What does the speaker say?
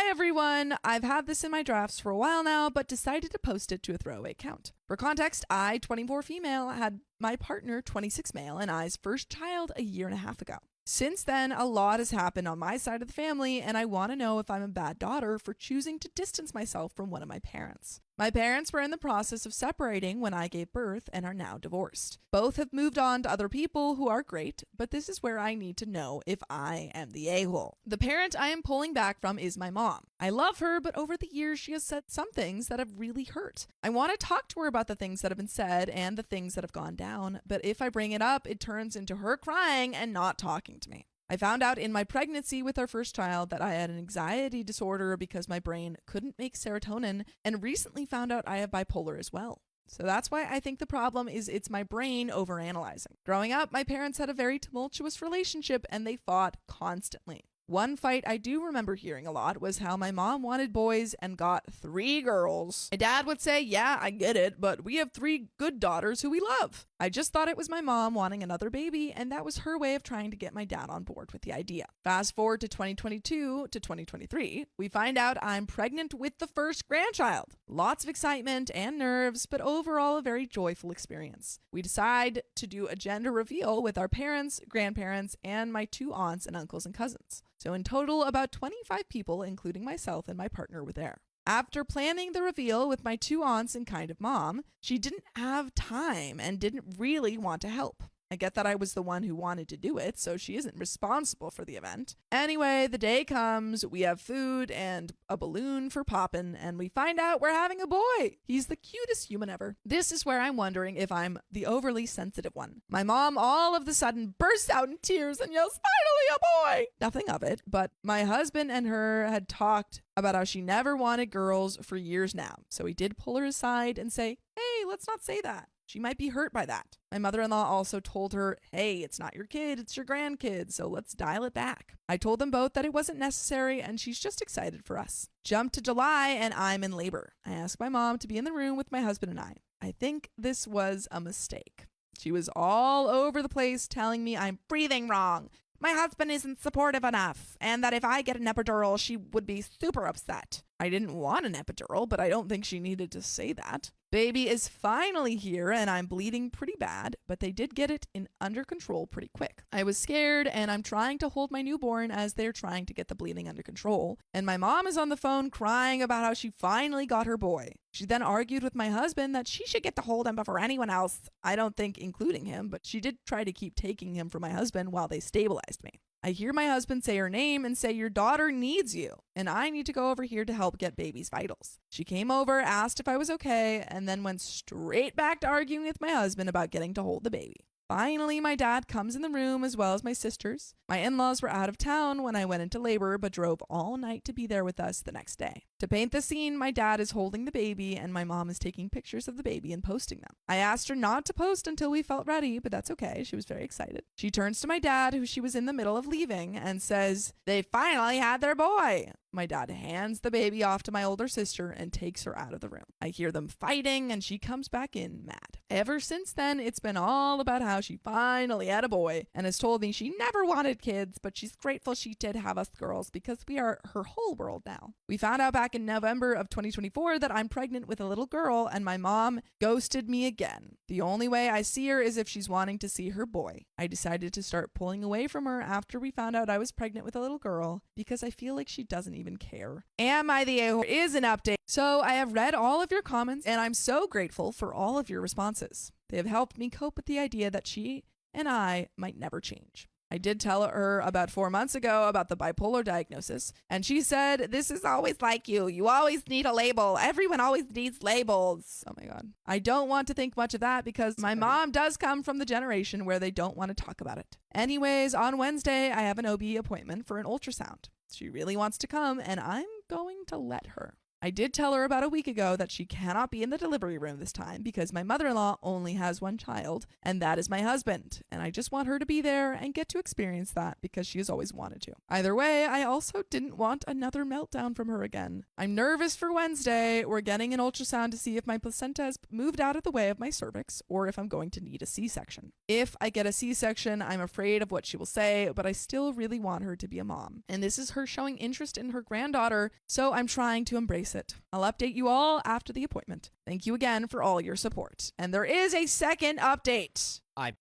Hi everyone! I've had this in my drafts for a while now, but decided to post it to a throwaway account. For context, I, 24 female, had my partner, 26 male, and I's first child a year and a half ago. Since then, a lot has happened on my side of the family, and I want to know if I'm a bad daughter for choosing to distance myself from one of my parents. My parents were in the process of separating when I gave birth and are now divorced. Both have moved on to other people who are great, but this is where I need to know if I am the a-hole. The parent I am pulling back from is my mom. I love her, but over the years she has said some things that have really hurt. I want to talk to her about the things that have been said and the things that have gone down, but if I bring it up, it turns into her crying and not talking to me. I found out in my pregnancy with our first child that I had an anxiety disorder because my brain couldn't make serotonin, and recently found out I have bipolar as well. So that's why I think the problem is it's my brain overanalyzing. Growing up, my parents had a very tumultuous relationship and they fought constantly. One fight I do remember hearing a lot was how my mom wanted boys and got 3 girls. My dad would say, yeah, I get it, but we have 3 good daughters who we love. I just thought it was my mom wanting another baby, and that was her way of trying to get my dad on board with the idea. Fast forward to 2022 to 2023, we find out I'm pregnant with the first grandchild. Lots of excitement and nerves, but overall a very joyful experience. We decide to do a gender reveal with our parents, grandparents, and my 2 aunts and uncles and cousins. So in total, about 25 people, including myself and my partner, were there. After planning the reveal with my 2 aunts and kind of mom, she didn't have time and didn't really want to help. I get that I was the one who wanted to do it, so she isn't responsible for the event. Anyway, the day comes, we have food and a balloon for poppin', and we find out we're having a boy. He's the cutest human ever. This is where I'm wondering if I'm the overly sensitive one. My mom all of a sudden bursts out in tears and yells, "Finally a boy!" Nothing of it, but my husband and her had talked about how she never wanted girls for years now. So he did pull her aside and say, hey, let's not say that. She might be hurt by that. My mother-in-law also told her, hey, it's not your kid, it's your grandkid, so let's dial it back. I told them both that it wasn't necessary and she's just excited for us. Jump to July and I'm in labor. I asked my mom to be in the room with my husband and I. I think this was a mistake. She was all over the place telling me I'm breathing wrong. My husband isn't supportive enough, and that if I get an epidural, she would be super upset. I didn't want an epidural, but I don't think she needed to say that. Baby is finally here and I'm bleeding pretty bad, but they did get it under control pretty quick. I was scared and I'm trying to hold my newborn as they're trying to get the bleeding under control. And my mom is on the phone crying about how she finally got her boy. She then argued with my husband that she should get to hold him before anyone else. I don't think including him, but she did try to keep taking him from my husband while they stabilized me. I hear my husband say her name and say, your daughter needs you, and I need to go over here to help get baby's vitals. She came over, asked if I was okay, and then went straight back to arguing with my husband about getting to hold the baby. Finally, my dad comes in the room as well as my sisters. My in-laws were out of town when I went into labor, but drove all night to be there with us the next day. To paint the scene, my dad is holding the baby and my mom is taking pictures of the baby and posting them. I asked her not to post until we felt ready, but that's okay. She was very excited. She turns to my dad, who she was in the middle of leaving, and says, they finally had their boy. My dad hands the baby off to my older sister and takes her out of the room. I hear them fighting and she comes back in mad. Ever since then, it's been all about how she finally had a boy and has told me she never wanted kids, but she's grateful she did have us girls because we are her whole world now. We found out back in November of 2024 that I'm pregnant with a little girl and my mom ghosted me again. The only way I see her is if she's wanting to see her boy. I decided to start pulling away from her after we found out I was pregnant with a little girl because I feel like she doesn't even care. Am I the a-hole? Is an update. So I have read all of your comments and I'm so grateful for all of your responses. They have helped me cope with the idea that she and I might never change. I did tell her about 4 months ago about the bipolar diagnosis, and she said, this is always like you. You always need a label. Everyone always needs labels. Oh my God. I don't want to think much of that because my mom does come from the generation where they don't want to talk about it. Anyways, on Wednesday, I have an OB appointment for an ultrasound. She really wants to come, and I'm going to let her. I did tell her about a week ago that she cannot be in the delivery room this time because my mother-in-law only has one child, and that is my husband, and I just want her to be there and get to experience that because she has always wanted to. Either way, I also didn't want another meltdown from her again. I'm nervous for Wednesday. We're getting an ultrasound to see if my placenta has moved out of the way of my cervix or if I'm going to need a C-section. If I get a C-section, I'm afraid of what she will say, but I still really want her to be a mom. And this is her showing interest in her granddaughter, so I'm trying to embrace it. I'll update you all after the appointment. Thank you again for all your support. And there is a second update. I